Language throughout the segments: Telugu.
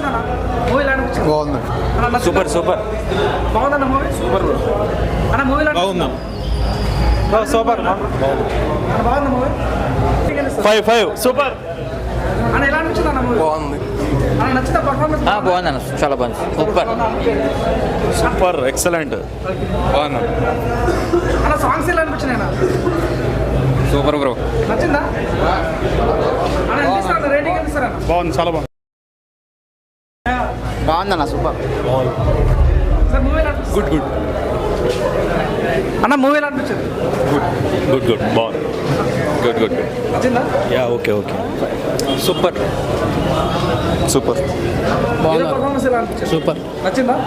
అనిపించింది మూవీ? ఎలా అనిపించింది? బాగుంది. Super super. బాగుందన్న మూవీ? సూపర్ అన్న మూవీ బాగుందా? సూపర్. బాగుంది మూవీ. 5 సూపర్. అన్న ఎలా అనిపించింది అన్న మూవీ? బాగుంది. అన్న నచ్చిన పర్ఫార్మెన్స్? బాగుంది అన్న, చాలా బాగుంది. Super super excellent. బాగుంది. అన్న సాంగ్స్ ఎలా అనిపించినాయి అన్న? Super bro. నచ్చిందా అన్న? ఎంత ఇస్తారు రేటింగ్? ఎంత ఇస్తారు అన్న? బాగుంది, చాలా బాగుంది. బాగుందన్న, సూపర్. సార్ మూవీ ఎలా అనిపించింది? గుడ్ గుడ్ అన్న మూవీ ఎలా అనిపించింది? గుడ్ గుడ్ బాగుంది. గుడ్ నచ్చిందా? Yeah okay super super. Hero performance ఎలా అనిపించింది? సూపర్. నచ్చిందా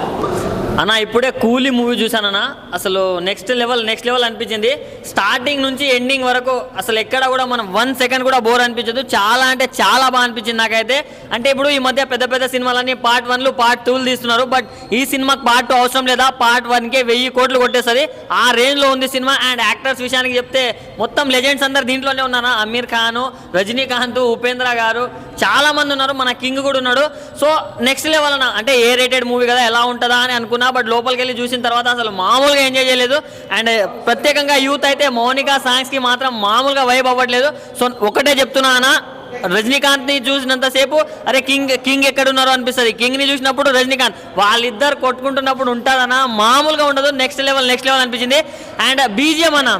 అన్న? ఇప్పుడే కూలీ మూవీ చూసానన్నా, అసలు నెక్స్ట్ లెవెల్ అనిపించింది. స్టార్టింగ్ నుంచి ఎండింగ్ వరకు అసలు ఎక్కడ కూడా మనం 1 సెకండ్ కూడా బోర్ అనిపించదు. చాలా అంటే చాలా బాగా అనిపించింది నాకైతే. అంటే ఇప్పుడు ఈ మధ్య పెద్ద పెద్ద సినిమాలన్నీ పార్ట్ 1లు పార్ట్ 2లు తీస్తున్నారు. బట్ ఈ సినిమాకి పార్ట్ 2 అవసరం లేదా, పార్ట్ 1కే 1000 కోట్లు కొట్టేస్తుంది. ఆ రేంజ్లో ఉంది సినిమా. అండ్ యాక్టర్స్ విషయానికి చెప్తే మొత్తం లెజెండ్స్ అందరు దీంట్లోనే ఉన్నారు. అమీర్ ఖాన్, రజనీకాంత్, ఉపేంద్ర గారు, చాలా మంది ఉన్నారు. మన కింగ్ కూడా ఉన్నాడు. సో నెక్స్ట్ లెవెల్ అన్న. అంటే ఏ రేటెడ్ మూవీ కదా, ఎలా ఉంటుందా అని అనుకున్నా. బట్ లోపలికి వెళ్ళి చూసిన తర్వాత అసలు మామూలుగా ఎంజాయ్ చేయలేదు. అండ్ ప్రత్యేకంగా యూత్ అయితే మౌనిక సాంగ్స్కి మాత్రం మామూలుగా వైబ్ అవ్వట్లేదు. సో ఒకటే చెప్తున్నా అన్న, రజనీకాంత్ని చూసినంతసేపు అరే కింగ్ ఎక్కడున్నారో అనిపిస్తుంది. కింగ్ని చూసినప్పుడు రజనీకాంత్, వాళ్ళిద్దరు కొట్టుకుంటున్నప్పుడు ఉంటుందన్న, మామూలుగా ఉండదు. నెక్స్ట్ లెవెల్ అనిపించింది. అండ్ బీజిఎం అన్న,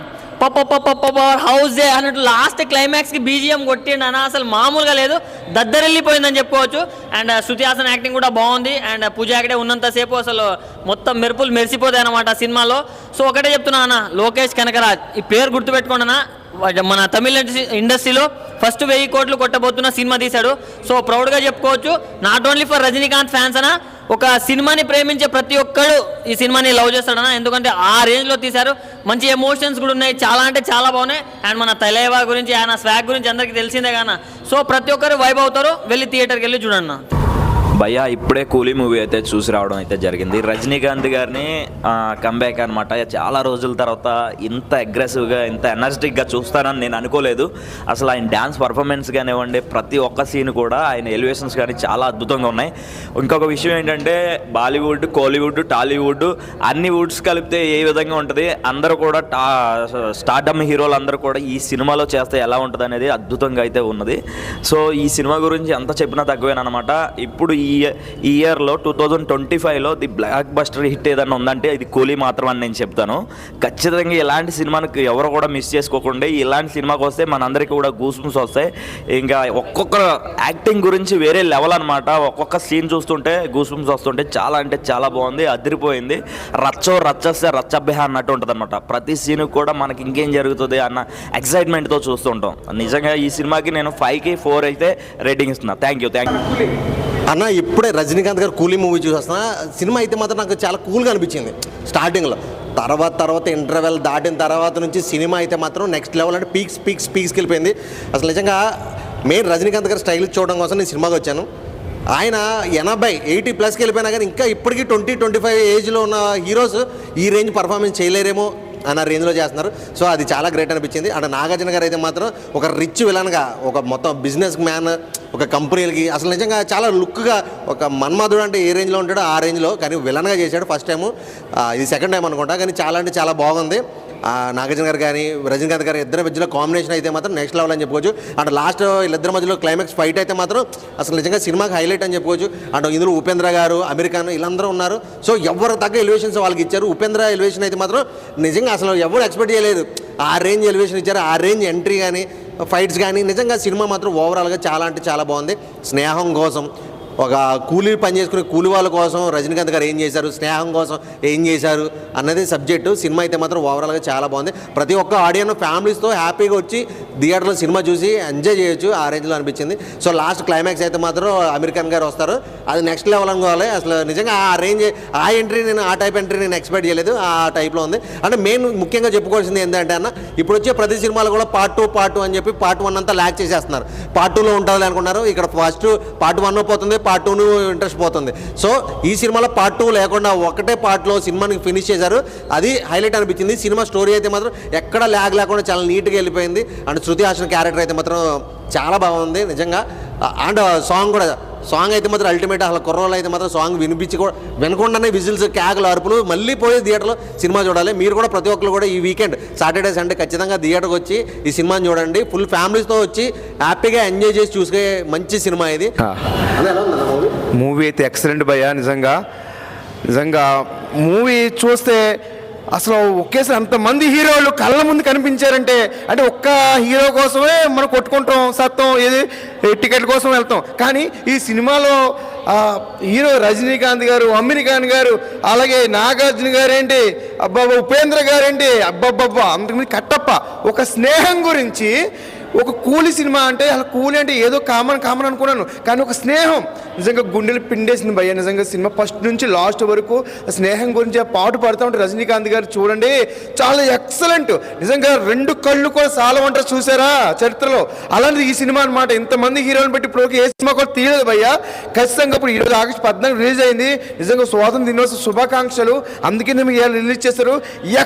హౌస్ అన్నట్టు లాస్ట్ క్లైమాక్స్కి బీజిఎం కొట్టిండనా, అసలు మామూలుగా లేదు. దద్దరెళ్ళిపోయిందని చెప్పుకోవచ్చు. అండ్ శృతి హాసన్ యాక్టింగ్ కూడా బాగుంది. అండ్ పూజ యాక్టే ఉన్నంతసేపు అసలు మొత్తం మెరుపులు మెరిసిపోతాయి అన్నమాట సినిమాలో. సో ఒకటే చెప్తున్నా అన్న, లోకేష్ కనకరాజ్ ఈ పేరు గుర్తుపెట్టుకోండి అన్న. మన తమిళ ఇండస్ట్రీలో ఫస్ట్ 1000 కోట్లు కొట్టబోతున్న సినిమా తీశాడు. సో ప్రౌడ్గా చెప్పుకోవచ్చు. Not only for Rajinikanth fans అన్న, ఒక సినిమాని ప్రేమించే ప్రతి ఒక్కడు ఈ సినిమాని లవ్ చేస్తాడన్నా. ఎందుకంటే ఆ రేంజ్లో తీశారు. మంచి ఎమోషన్స్ కూడా ఉన్నాయి. చాలా అంటే చాలా బాగున్నాయి. అండ్ మన తలేవా గురించి, ఆయన స్వాగ్ గురించి అందరికీ తెలిసిందే కానీ. సో ప్రతి ఒక్కరు వైబ్ అవుతారు. వెళ్ళి థియేటర్కి వెళ్ళి చూడండి. భయ్యా ఇప్పుడే కూలీ మూవీ అయితే చూసి రావడం అయితే జరిగింది. రజనీకాంత్ గారిని కంబ్యాక్ అనమాట. చాలా రోజుల తర్వాత ఇంత అగ్రెసివ్గా, ఇంత ఎనర్జెటిక్గా చూస్తానని నేను అనుకోలేదు. అసలు ఆయన డ్యాన్స్ పర్ఫార్మెన్స్ కానివ్వండి, ప్రతి ఒక్క సీన్ కూడా ఆయన ఎలివేషన్స్ కానీ చాలా అద్భుతంగా ఉన్నాయి. ఇంకొక విషయం ఏంటంటే, బాలీవుడ్, కోలీవుడ్, టాలీవుడ్ అన్ని వుడ్స్ కలిపితే ఏ విధంగా ఉంటుంది, అందరూ కూడా స్టార్డమ్ హీరోలు అందరూ కూడా ఈ సినిమాలో చేస్తే ఎలా ఉంటుంది అనేది అద్భుతంగా అయితే ఉన్నది. సో ఈ సినిమా గురించి ఎంత చెప్పినా తక్కువేనమాట. ఇప్పుడు ఈ ఇయర్లో 2025లో ది బ్లాక్ బస్టర్ హిట్ ఏదన్నా ఉందంటే ఇది కూలీ మాత్రం అని నేను చెప్తాను. ఖచ్చితంగా ఇలాంటి సినిమాకి ఎవరు కూడా మిస్ చేసుకోకుండా ఇలాంటి సినిమాకి వస్తే మనందరికీ కూడా గూస్బంప్స్ వస్తాయి. ఇంకా ఒక్కొక్క యాక్టింగ్ గురించి వేరే లెవెల్ అనమాట. ఒక్కొక్క సీన్ చూస్తుంటే గూస్బంప్స్ వస్తుంటే చాలా అంటే చాలా బాగుంది, అదిరిపోయింది. రచ్చొస్తే రచ్చబ్బే అన్నట్టు ఉంటుంది అనమాట. ప్రతి సీన్ కూడా మనకి ఇంకేం జరుగుతుంది అన్న ఎక్సైట్మెంట్తో చూస్తుంటాం. నిజంగా ఈ సినిమాకి నేను 5కి 4 అయితే రేటింగ్ ఇస్తున్నా. Thank you. అన్న ఇప్పుడే రజనీకాంత్ గారు కూలీ మూవీ చూసేస్తున్నా. సినిమా అయితే మాత్రం నాకు చాలా కూల్గా అనిపించింది స్టార్టింగ్లో. తర్వాత ఇంటర్వెల్ దాటిన తర్వాత నుంచి సినిమా అయితే మాత్రం నెక్స్ట్ లెవెల్ అంటే పీక్స్కి వెళ్ళిపోయింది. అసలు నిజంగా మెయిన్ రజనీకాంత్ గారు స్టైల్ చూడడం కోసం నేను సినిమాకి వచ్చాను. ఆయన 80-80+ వెళ్ళిపోయినా కానీ ఇంకా ఇప్పటికీ 20-25 ఏజ్లో ఉన్న హీరోస్ ఈ రేంజ్ పర్ఫార్మెన్స్ చేయలేరేమో అన్న రేంజ్లో చేస్తున్నారు. సో అది చాలా గ్రేట్ అనిపించింది. అంటే నాగార్జున గారు అయితే మాత్రం ఒక రిచ్ విలన్గా, ఒక మొత్తం బిజినెస్ మ్యాన్, ఒక కంపెనీలకి అసలు నిజంగా చాలా లుక్గా ఒక మన్మధుడు అంటే ఏ రేంజ్లో ఉంటాడో ఆ రేంజ్లో కానీ విలన్గా చేశాడు ఫస్ట్ టైము. ఇది సెకండ్ టైం అనుకుంటా. కానీ చాలా అంటే చాలా బాగుంది. నాగార్జున గారు కానీ రజనీకాంత్ గారు ఇద్దరి మధ్యలో కాంబినేషన్ అయితే మాత్రం నెక్స్ట్ లెవెల్ అని చెప్పుకోవచ్చు. అంటే లాస్ట్ వీళ్ళిద్దరి మధ్యలో క్లైమాక్స్ ఫైట్ అయితే మాత్రం అసలు నిజంగా సినిమాకి హైలైట్ అని చెప్పుకోవచ్చు. అంటే ఇందులో ఉపేంద్ర గారు, అమీర్ ఖాన్ వీళ్ళందరూ ఉన్నారు. సో ఎవరు తగ్గ ఎలివేషన్స్ వాళ్ళకి ఇచ్చారు. ఉపేంద్ర ఎలివేషన్ అయితే మాత్రం నిజంగా అసలు ఎవరు ఎక్స్పెక్ట్ చేయలేదు. ఆ రేంజ్ ఎలివేషన్ ఇచ్చారు. ఆ రేంజ్ ఎంట్రీ కానీ ఫైట్స్ కానీ నిజంగా సినిమా మాత్రం ఓవరాల్గా చాలా అంటే చాలా బాగుంది. స్నేహం కోసం, ఒక కూలీ పని చేసుకునే కూలి వాళ్ళ కోసం రజనీకాంత్ గారు ఏం చేశారు, స్నేహం కోసం ఏం చేశారు అన్నది సబ్జెక్టు. సినిమా అయితే మాత్రం ఓవరాల్గా చాలా బాగుంది. ప్రతి ఒక్క ఆడియన్స్ ఫ్యామిలీస్తో హ్యాపీగా వచ్చి థియేటర్లో సినిమా చూసి ఎంజాయ్ చేయొచ్చు. ఆ రేంజ్లో అనిపించింది. సో లాస్ట్ క్లైమాక్స్ అయితే మాత్రం అమీర్ ఖాన్ గారు వస్తారు. అది నెక్స్ట్ లెవెల్ అనుకోవాలి. అసలు నిజంగా ఆ రేంజ్, ఆ ఎంట్రీ నేను ఆ టైప్ ఎంట్రీ నేను ఎక్స్పెక్ట్ చేయలేదు. ఆ టైప్లో ఉంది. అంటే మెయిన్ ముఖ్యంగా చెప్పుకోవాల్సింది ఏంటంటే అన్న, ఇప్పుడు వచ్చే ప్రతి సినిమాలు కూడా పార్ట్ 2 అని చెప్పి పార్ట్ 1 అంతా ల్యాక్ చేసేస్తున్నారు. పార్ట్ 2లో ఉంటుంది అనుకున్నారు. ఇక్కడ ఫస్ట్ పార్ట్ 1 పోతుంది, పార్ట్ 2 ఇంట్రెస్ట్ పోతుంది. సో ఈ సినిమాలో పార్ట్ 2 లేకుండా ఒకటే పార్ట్లో సినిమాని ఫినిష్ చేశారు. అది హైలైట్ అనిపించింది. సినిమా స్టోరీ అయితే మాత్రం ఎక్కడ ల్యాగ్ లేకుండా చాలా నీట్గా వెళ్ళిపోయింది. అండ్ శృతి హాసన్ క్యారెక్టర్ అయితే మాత్రం చాలా బాగుంది. నిజంగా అండ్ సాంగ్ అయితే మాత్రం అల్టిమేట్. అసలు కుర్రోళ్ళు అయితే మాత్రం సాంగ్ వినకుండానే విజిల్స్, క్యాగులు, అరుపులు. మళ్ళీ పోయి థియేటర్లో సినిమా చూడాలి. మీరు కూడా ప్రతి ఒక్కరు కూడా ఈ వీకెండ్ సాటర్డే సండే ఖచ్చితంగా థియేటర్కి వచ్చి ఈ సినిమాని చూడండి. ఫుల్ ఫ్యామిలీస్తో వచ్చి హ్యాపీగా ఎంజాయ్ చేసి చూసే మంచి సినిమా ఇది. మూవీ అయితే ఎక్సలెంట్ భయ్యా. నిజంగా మూవీ చూస్తే అసలు ఒకేసారి అంతమంది హీరోలు కళ్ళ ముందు కనిపించారంటే అంటే ఒక్క హీరో కోసమే మనం కొట్టుకుంటాం, సత్తం ఏది టికెట్ల కోసం వెళ్తాం. కానీ ఈ సినిమాలో హీరో రజనీకాంత్ గారు, అమీర్ ఖాన్ గారు, అలాగే నాగార్జున గారు ఏంటి, అబ్బాబా ఉపేంద్ర గారు ఏంటి, అబ్బాబ్బా అంతకుముందు కట్టప్ప ఒక స్నేహం గురించి. ఒక కూలీ సినిమా అంటే అసలు కూలీ అంటే ఏదో కామన్ అనుకున్నాను, కానీ ఒక స్నేహం నిజంగా గుండెలు పిండేసింది భయ్య. నిజంగా సినిమా ఫస్ట్ నుంచి లాస్ట్ వరకు స్నేహం గురించి పాటు పడుతూ ఉంటే రజనీకాంత్ గారు చూడండి చాలా ఎక్సలెంట్. నిజంగా 2 కళ్ళు కూడా చాలా ఉంటారు చూసారా చరిత్రలో. అలాంటిది ఈ సినిమా అనమాట. ఇంతమంది హీరోలను పెట్టి ఇప్పుడు ఏ సినిమా కూడా తీయలేదు భయ్య. ఖచ్చితంగా ఇప్పుడు ఈరోజు ఆగస్టు 14 రిలీజ్ అయింది. నిజంగా స్వాతంత్ర దినోత్సవ శుభాకాంక్షలు. అందుకే మీరు రిలీజ్ చేశారు.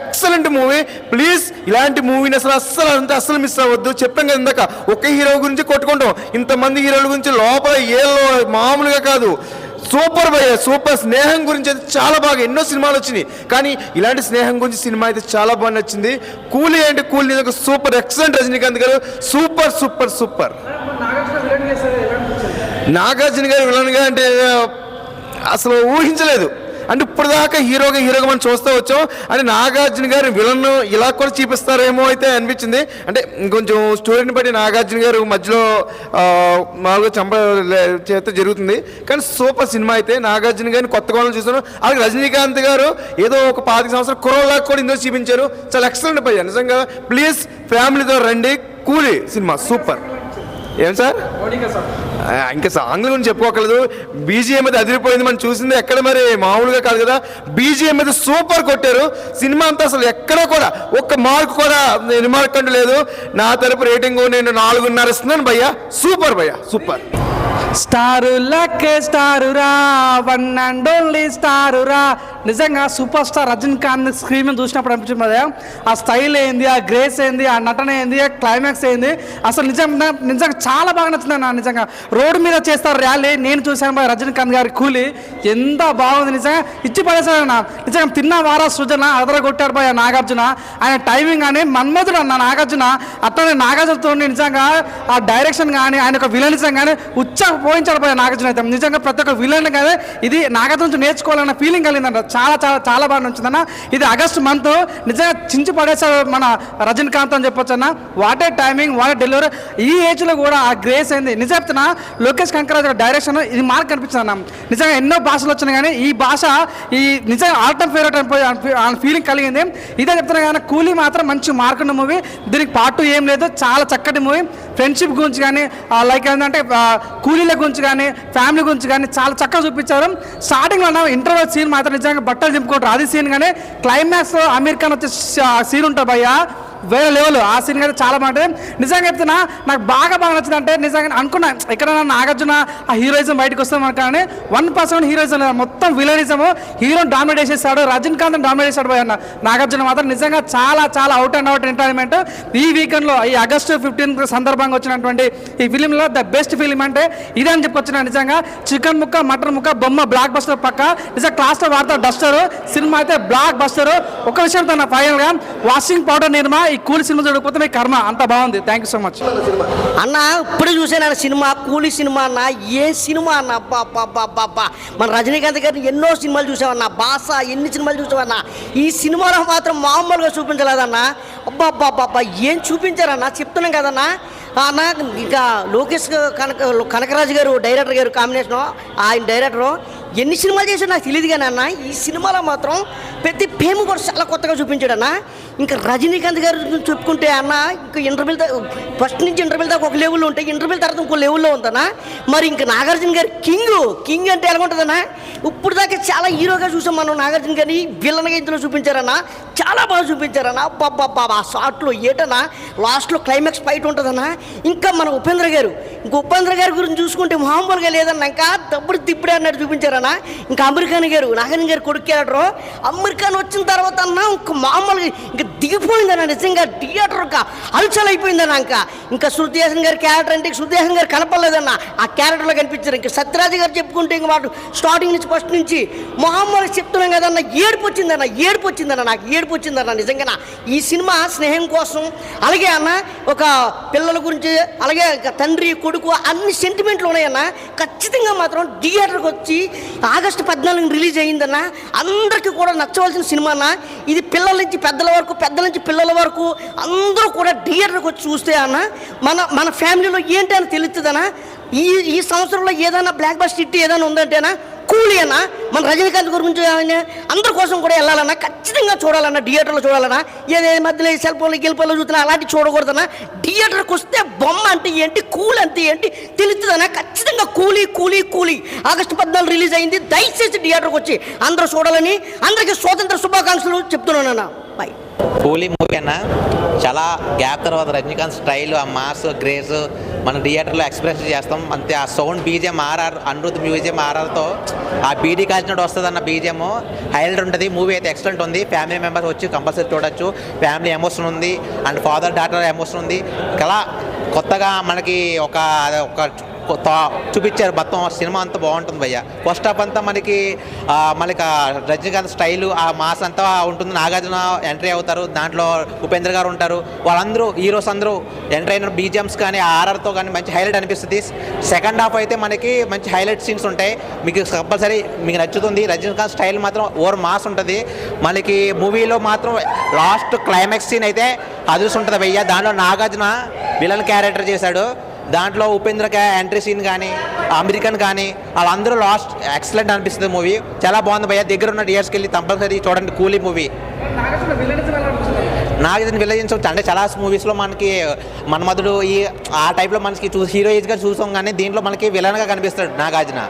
Excellent movie. ప్లీజ్ ఇలాంటి మూవీని అసలు మిస్ అవ్వద్దు. చెప్పాం కదా ఇందాక, ఒక హీరో గురించి కొట్టుకుంటాం, ఇంతమంది హీరోల గురించి లోపల ఏలో మామూలుగా కాదు. సూపర్ భయ్య, సూపర్. స్నేహం గురించి అయితే చాలా బాగా ఎన్నో సినిమాలు వచ్చినాయి, కానీ ఇలాంటి స్నేహం గురించి సినిమా అయితే చాలా బాగా నచ్చింది. కూలీ అంటే కూలీ నిజంగా సూపర్ ఎక్సలెంట్. రజనీకాంత్ గారు సూపర్. నాగార్జున గారు విలన్గా అంటే అసలు ఊహించలేదు. అంటే ఇప్పుడు దాకా హీరోగా మనం చూస్తూ వచ్చాం. అంటే నాగార్జున గారు విలన్ ఇలా కూడా చూపిస్తారేమో అయితే అనిపించింది. అంటే కొంచెం స్టోరీని బట్టి నాగార్జున గారు మధ్యలో మామూలుగా చేస్తే జరుగుతుంది, కానీ సూపర్ సినిమా అయితే. నాగార్జున గారిని కొత్త కోణంలో చూసాను. అలాగే రజనీకాంత్ గారు ఏదో ఒక 25 సంవత్సరాల కుర్రోళ్ళగా కూడా ఇందులో చూపించారు. చాలా ఎక్సలెంట్ పోయా నిజంగా. ప్లీజ్ ఫ్యామిలీతో రండి. కూలీ సినిమా సూపర్. ఏం సార్ ఇంకా సాంగ్ల గురించి చెప్పుకోకలేదు. బీజిఎం అయితే అదిరిపోయింది. మనం చూసింది ఎక్కడ మరి మామూలుగా కాదు కదా. బీజిఎం అయితే సూపర్ కొట్టారు. సినిమా అంతా అసలు ఎక్కడ కూడా ఒక్క మార్క్ కూడా రిమార్క్ అంటూ లేదు. నా తరపు రేటింగ్ నేను 4.5 ఇస్తున్నాను భయ్యా. సూపర్ భయ్యా, సూపర్. స్టారులకే స్టారురా, వన్ అండ్ ఓన్లీ స్టారురా. నిజంగా సూపర్ స్టార్ రజనీకాంత్ స్క్రీన్ మీద చూసినప్పుడు అనిపించింది కదా, ఆ స్టైల్ ఏంది, ఆ గ్రేస్ ఏంది, ఆ నటన ఏంది, ఆ క్లైమాక్స్ ఏంది, అసలు నిజంగా చాలా బాగా నచ్చింది అన్న. నిజంగా రోడ్డు మీద చేస్తారు ర్యాలీ, నేను చూశాను రజనీకాంత్ గారి కూలీ ఎంత బాగుంది. నిజంగా ఇచ్చి పడేశాడన్న. నిజంగా తిన్న వారా సృజన అదరగొట్టాడు పోయా నాగార్జున. ఆయన టైమింగ్ కానీ మన్మధుడు అన్న నాగార్జున. అట్లనే నాగార్జునతో నిజంగా ఆ డైరెక్షన్ కానీ ఆయన ఒక విలనిజం కానీ పోయించాడు పోయా నాగార్జున అయితే. నిజంగా ప్రతి ఒక్క విలన్ కానీ ఇది నాగార్జున నుంచి నేర్చుకోవాలన్న ఫీలింగ్ కలిగిందంట. చాలా బాగా నచ్చిందన్న. ఇది ఆగస్టు మంత్ నిజంగా చించి పడేసాడు మన రజనీకాంత్ అని చెప్పొచ్చు అన్న. What a timing, what a delivery. ఈ ఏజ్లో కూడా ఆ గ్రేస్ అయింది. నిజం చెప్తున్నా, లోకేష్ కనకరాజు డైరెక్షన్ ఇది మార్క్ అనిపించింది అన్న. నిజంగా ఎన్నో భాషలు వచ్చినాయి కానీ ఈ భాష ఈ నిజంగా ఆల్ టైమ్ ఫేవరెట్ అని ఫీలింగ్ కలిగింది. ఇదే చెప్తున్నా కానీ కూలీ మాత్రం మంచి మార్క్ ఉన్న మూవీ. దీనికి పార్ట్ 2 ఏం లేదు. చాలా చక్కటి మూవీ. ఫ్రెండ్షిప్ గురించి కానీ లైక్ ఏంటంటే కూలీల గురించి కానీ ఫ్యామిలీ గురించి కానీ చాలా చక్కగా చూపించారు. స్టార్టింగ్లో ఉన్న ఇంటర్వెల్ సీన్ మాత్రం నిజంగా బట్టలు దింపుకుంటారు. అది సీన్ కానీ క్లైమాక్స్లో అమీర్ ఖాన్ వచ్చే సీన్ ఉంటుంది భయ్యా, వేరే లెవెల్. ఆ సీన్ అయితే చాలా బాగుంటుంది. నిజంగా చెప్తున్నా నాకు బాగా నచ్చింది. అంటే నిజంగా అనుకున్నా ఎక్కడైనా నాగార్జున ఆ హీరోయిజం బయటకు వస్తాం కానీ 1% హీరోయిజం లేదు, మొత్తం విలనిజము. హీరోని డామినేట్ చేసేస్తాడు, రజనీకాంత్ డామినేట్ చేస్తాడు పోయి అన్న. నాగార్జున మాత్రం నిజంగా చాలా అవుట్ అండ్ అవుట్ ఎంటర్టైన్మెంట్. ఈ వీకెండ్లో ఈ ఆగస్టు 15 సందర్భంగా వచ్చినటువంటి ఈ ఫిలింలో ద బెస్ట్ ఫిలిం అంటే ఇదే అని చెప్పొచ్చిన. నిజంగా చికెన్ ముక్క, మటన్ ముక్క, బొమ్మ బ్లాక్ బస్టర్ పక్క. నిజంగా క్లాస్లో వాడతారు డస్టర్. సినిమా అయితే బ్లాక్ బస్టర్. ఒక విషయం తన ఫైనల్గా వాషింగ్ పౌడర్ నిర్మా ఈ కూలీ సినిమా చూడకపోతే మీ కర్మ. అంత బాగుంది. థ్యాంక్ యూ సో మచ్ అన్న. ఇప్పుడే చూసాను సినిమా, కూలీ సినిమా అన్న. ఏ సినిమా అన్న, అబ్బా. మన రజనీకాంత్ గారిని ఎన్నో సినిమాలు చూసామన్న. బాస ఎన్ని సినిమాలు చూసామన్న. ఈ సినిమాలో మాత్రం మామూలుగా చూపించలేదన్న. అబ్బా ఏం చూపించారన్న, చెప్తున్నాం కదన్నా అన్న. ఇంకా లోకేష్ కనకరాజు గారు డైరెక్టర్ గారు కాంబినేషను, ఆయన డైరెక్టరు ఎన్ని సినిమాలు చేశాడు నాకు తెలియదు కానీ అన్న, ఈ సినిమాలో మాత్రం ప్రతి ఫేమ్ కూడా చాలా కొత్తగా చూపించాడు అన్న. ఇంకా రజనీకాంత్ గారు చెప్పుకుంటే అన్న, ఇంకా ఇంటర్వ్యూల్ ఫస్ట్ నుంచి ఇంటర్వ్యూల్ దాకా ఒక లెవెల్లో ఉంటాయి, ఇంటర్వ్యూల్ తర్వాత ఇంకో లెవెల్లో ఉందన్నా. మరి ఇంకా నాగార్జున గారు కింగ్ అంటే ఎలా ఉంటుందన్నా. ఇప్పుడు దాకా చాలా హీరోగా చూసాం మనం నాగార్జున గారిని, విలన్గా ఇందులో చూపించారన్నా. చాలా బాగా చూపించారన్నా. బాబా ఆ షార్ట్లో ఏటన్నా లాస్ట్లో క్లైమాక్స్ ఫైట్ ఉంటుందన్నా. ఇంకా మన ఉపేంద్ర గారు గురించి చూసుకుంటే మామూలుగా లేదన్నా. ఇంకా దప్పుడు తిప్పుడే అన్నట్టు చూపించారన్న. అన్న ఇంకా అమెరికన్ గారు నాగన్ గారు కొడుకు క్యారెక్టర్ అమెరికన్ వచ్చిన తర్వాత అన్న ఇంకా మామూలుగా ఇంకా దిగిపోయిందన్న నిజంగా థియేటర్ హల్చల్ అయిపోయిందన్న ఇంకా శృతి హాసన్ గారి క్యారెక్టర్ అంటే శృతి హాసన్ గారు కనపడలేదన్న ఆ క్యారెక్టర్లో కనిపించారు. ఇంకా సత్యరాజ్ గారు చెప్పుకుంటే ఇంక వాడు స్టార్టింగ్ నుంచి ఫస్ట్ నుంచి మామూలుగా చెప్తున్నాం కదన్న ఏడుపు వచ్చిందన్న నాకు ఏడుపు వచ్చిందన్న నిజంగా. ఈ సినిమా స్నేహం కోసం అలాగే అన్న ఒక పిల్లల గురించి అలాగే తండ్రి కొడుకు అన్ని సెంటిమెంట్లు ఉన్నాయన్న. ఖచ్చితంగా మాత్రం థియేటర్కి వచ్చి ఆగస్టు 14 రిలీజ్ అయ్యిందన్న. అందరికీ కూడా నచ్చవలసిన సినిమా అన్న ఇది. పిల్లల నుంచి పెద్దల వరకు పెద్దల నుంచి పిల్లల వరకు అందరూ కూడా థియేటర్కి వచ్చి చూస్తే అన్న మన ఫ్యామిలీలో ఏంటి అని తెలుస్తుందన్న. ఈ సంవత్సరంలో ఏదైనా బ్లాక్ బస్టర్ హిట్ ఏదైనా ఉందంటేనా కూలీ అన్న. మన రజనీకాంత్ గురించి అందరి కోసం కూడా వెళ్ళాలన్నా ఖచ్చితంగా చూడాలన్నా థియేటర్లో చూడాలన్నా. ఏదే మధ్యలో సెల్ ఫోన్లో గెలిపోలో చూస్తున్నా అలాంటివి చూడకూడదన్నా. థియేటర్కి వస్తే బొమ్మ అంటే ఏంటి కూల్ అంటే ఏంటి తెలుస్తుందన్నా. ఖచ్చితంగా కూలీ ఆగస్టు 14 రిలీజ్ అయింది. దయచేసి థియేటర్కి వచ్చి అందరూ చూడాలని అందరికీ స్వాతంత్ర శుభాకాంక్షలు చెప్తున్నానన్నా. బాయ్. కూలీ మూవీ అన్న చాలా గ్యాప్ తర్వాత రజనీకాంత్ స్టైల్ ఆ మాస్ గ్రేస్ మన థియేటర్లో ఎక్స్ప్రెస్ చేస్తాం అంతే. ఆ సౌండ్ బీజిఎం ఆర్ఆర్ అనిరుద్ధ్ మ్యూజియం ఆర్ఆర్తో ఆ బీడీ కాల్చినట్టు వస్తుంది అన్న బీజిఎం హైలైట్ ఉంటుంది. మూవీ అయితే ఎక్సలెంట్ ఉంది. ఫ్యామిలీ మెంబర్స్ వచ్చి కంపల్సరీ చూడొచ్చు. ఫ్యామిలీ ఎమోషన్ ఉంది అండ్ ఫాదర్ డాటర్ ఎమోషన్ ఉంది. ఇలా కొత్తగా మనకి ఒక చూపించారు. మొత్తం సినిమా అంతా బాగుంటుంది భయ్య. ఫస్ట్ హాఫ్ అంతా మనకి రజనీకాంత్ స్టైలు ఆ మాస్ అంతా ఉంటుంది. నాగార్జున ఎంట్రీ అవుతారు, దాంట్లో ఉపేంద్ర గారు ఉంటారు. వాళ్ళందరూ హీరోస్ అందరూ ఎంట్రీ అయిన బీజిఎమ్స్ కానీ ఆర్ఆర్తో కానీ మంచి హైలైట్ అనిపిస్తుంది. సెకండ్ హాఫ్ అయితే మనకి మంచి హైలైట్ సీన్స్ ఉంటాయి. మీకు కంపల్సరీ మీకు నచ్చుతుంది. రజనీకాంత్ స్టైల్ మాత్రం ఓవర్ మాస్ ఉంటుంది. మనకి మూవీలో మాత్రం లాస్ట్ క్లైమాక్స్ సీన్ అయితే అదుర్స్ ఉంటుంది భయ్య. దాంట్లో నాగార్జున విలన్ క్యారెక్టర్ చేశాడు. దాంట్లో ఉపేంద్ర ఎంట్రీ సీన్ కానీ అమెరికన్ కానీ వాళ్ళందరూ లాస్ట్ ఎక్సలెంట్ అనిపిస్తుంది. మూవీ చాలా బాగుంది భయ్య. దగ్గర ఉన్న థియేటర్స్కి వెళ్ళి కంపల్సరీ చూడండి కూలీ మూవీ. నాగార్జున విలన్స్ అంటే చాలా మూవీస్లో మనకి మన్మధుడు ఆ టైప్లో మనకి హీరోయిన్గా చూసాం, కానీ దీంట్లో మనకి విలన్గా కనిపిస్తాడు నాగార్జున.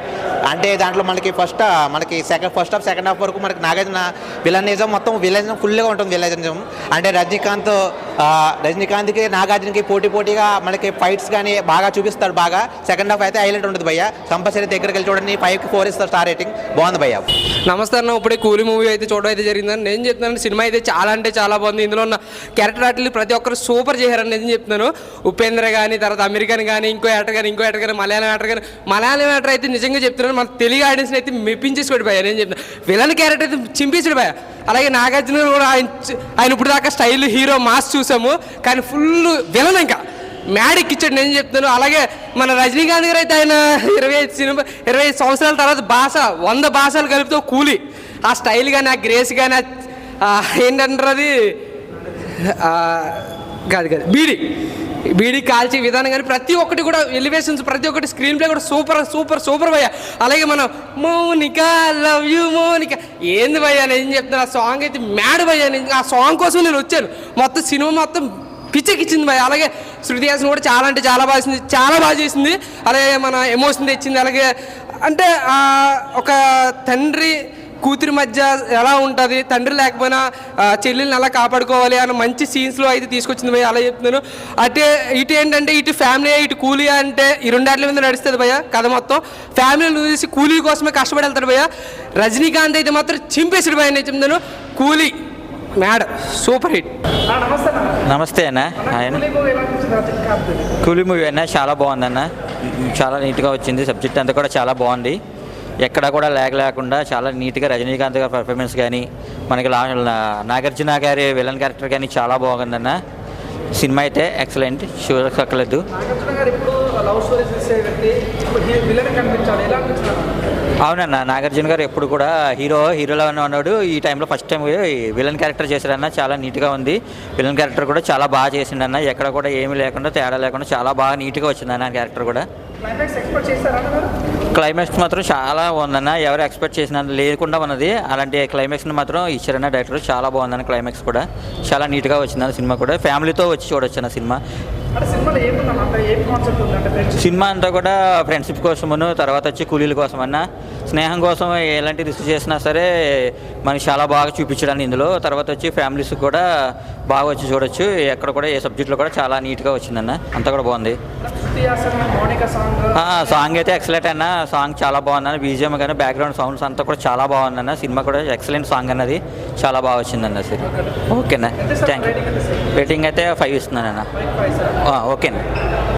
అంటే దాంట్లో మనకి ఫస్ట్ హాఫ్ సెకండ్ హాఫ్ వరకు మనకి నాగార్జున విలనిజం మొత్తం విలనిజం ఫుల్గా ఉంటుంది. విలనిజం అంటే రజనీకాంత్కి నాగార్జునకి పోటీగా మనకి ఫైట్స్ కానీ బాగా చూపిస్తాడు. బాగా సెకండ్ హాఫ్ అయితే హైలైట్ ఉంటుంది భయ్య. కంపల్సరీ దగ్గరికి వెళ్ళి చూడండి. 5కి 4 ఇస్తారు స్టార్ రేటింగ్. బాగుంది భయ్య. నమస్తే అన్న. ఇప్పుడే కూలీ మూవీ అయితే చూడడం అయితే జరిగిందని నేను చెప్తున్నాను. సినిమా అయితే చాలా అంటే చాలా బాగుంది. ఇందులో ఉన్న క్యారెక్టర్ ఆర్టిస్టులు ప్రతి ఒక్కరు సూపర్ చేశారని నేను చెప్తున్నాను. ఉపేంద్ర కానీ తర్వాత అమెరికన్ కానీ ఇంకో యాక్టర్ కానీ మలయాళం యాక్టర్ అయితే నిజంగా చెప్తున్నాను మన తెలుగు ఆడియన్స్ని అయితే మెప్పించేసి కొట్టిపోయా. నేను చెప్తున్నాను విలన్ క్యారెక్టర్ అయితే చింపేసి పోయా. అలాగే నాగార్జున కూడా ఆయన ఇప్పుడు దాకా స్టైల్ హీరో మాస్ చూసాము, కానీ ఫుల్ విలన్ ఇంకా మ్యాడిక్ ఇచ్చాడు నేను చెప్తున్నాను. అలాగే మన రజనీకాంత్ గారు అయితే ఆయన 25 సంవత్సరాల తర్వాత 100 భాషలు కలుపుతూ కూలీ ఆ స్టైల్ కానీ ఆ గ్రేస్ కానీ ఏంటంటారు అది కాదు బీడీ కాల్చే విధానం కానీ ప్రతి ఒక్కటి కూడా ఎలివేషన్స్ ప్రతి ఒక్కటి స్క్రీన్ ప్లే కూడా సూపర్ భయ్య. అలాగే మనం మౌనిక లవ్ యూ మౌనిక ఏంది భయ్య నేను చెప్తున్నాను. ఆ సాంగ్ అయితే మ్యాడ్ భయ్య. ఆ సాంగ్ కోసం నేను వచ్చాను. మొత్తం సినిమా మొత్తం పిచ్చెక్కిచ్చింది భయ్య. అలాగే శృతి హాసన్ కూడా చాలా అంటే చాలా బాగా చేసింది. అలాగే మన ఎమోషన్ తెచ్చింది. అలాగే అంటే ఒక తండ్రి కూతురి మధ్య ఎలా ఉంటుంది, తండ్రి లేకపోయినా చెల్లెల్ని ఎలా కాపాడుకోవాలి అని మంచి సీన్స్లో అయితే తీసుకొచ్చింది భయ్య. అలా చెప్తున్నాను. ఇటు ఏంటంటే ఇటు ఫ్యామిలీ ఇటు కూలీ అంటే ఈ రెండాట్ల మీద నడుస్తుంది భయ్య. కథ మొత్తం ఫ్యామిలీని చూసి కూలీ కోసమే కష్టపడి వెళ్తాడు భయ్య. రజనీకాంత్ అయితే మాత్రం చింపేసాడు భయ్య. నేను చెప్తున్నాను కూలీ మ్యాడ్ సూపర్ హిట్. నమస్తే అన్న. కూలీ మూవీ అన్న చాలా బాగుందన్న. చాలా నీట్గా వచ్చింది. సబ్జెక్ట్ అంతా కూడా చాలా బాగుంది. ఎక్కడ కూడా లేకుండా చాలా నీట్గా రజనీకాంత్ గారి పర్ఫార్మెన్స్ కానీ మనకి నాగార్జున గారి విలన్ క్యారెక్టర్ కానీ చాలా బాగుందన్న. సినిమా అయితే ఎక్సలెంట్. చూడక్కర్లేదు. అవునన్న నాగార్జున గారు ఎప్పుడు కూడా హీరోలో ఉన్నాడు. ఈ టైంలో ఫస్ట్ టైం విలన్ క్యారెక్టర్ చేశాడన్న. చాలా నీట్గా ఉంది. విలన్ క్యారెక్టర్ కూడా చాలా బాగా చేసిండన్న. ఎక్కడ కూడా ఏమీ లేకుండా తేడా లేకుండా చాలా బాగా నీట్గా వచ్చిందన్న క్యారెక్టర్ కూడా. క్లైమాక్స్ మాత్రం చాలా బాగుందన్న. ఎవరు ఎక్స్పెక్ట్ చేసిన లేకుండా ఉన్నది అలాంటి క్లైమాక్స్ని మాత్రం ఇచ్చారన్న డైరెక్టర్. చాలా బాగుందన్న క్లైమాక్స్ కూడా. చాలా నీట్గా వచ్చిందన్న సినిమా కూడా. ఫ్యామిలీతో వచ్చి చూడొచ్చు అన్న సినిమా. అంటే సినిమాలో ఏముందన్న అంటే ఏం కాన్సెప్ట్ ఉంది అంటే ఫ్రెండ్షిప్ సినిమా అంతా కూడా ఫ్రెండ్షిప్ కోసమును, తర్వాత వచ్చి కూలీల కోసం అన్నా, స్నేహం కోసం ఎలాంటి రిస్క్ చేసినా సరే మనకి చాలా బాగా చూపించడానికి ఇందులో. తర్వాత వచ్చి ఫ్యామిలీస్ కూడా బాగా వచ్చి చూడొచ్చు. ఎక్కడ కూడా ఏ సబ్జెక్ట్లో కూడా చాలా నీట్గా వచ్చిందన్న, అంతా కూడా బాగుంది. మౌనిక సాంగ్ సాంగ్ అయితే ఎక్సలెంట్ అన్న, సాంగ్ చాలా బాగుందన్న. బీజిఎం కానీ బ్యాక్గ్రౌండ్ సౌండ్స్ అంతా కూడా చాలా బాగుందన్న. సినిమా కూడా ఎక్సలెంట్ సాంగ్ అన్నది చాలా బాగా వచ్చిందన్న సినిమా. ఓకేనా, థ్యాంక్ యూ. రేటింగ్ అయితే 5 ఇస్తున్నానన్న. ఓకేనా.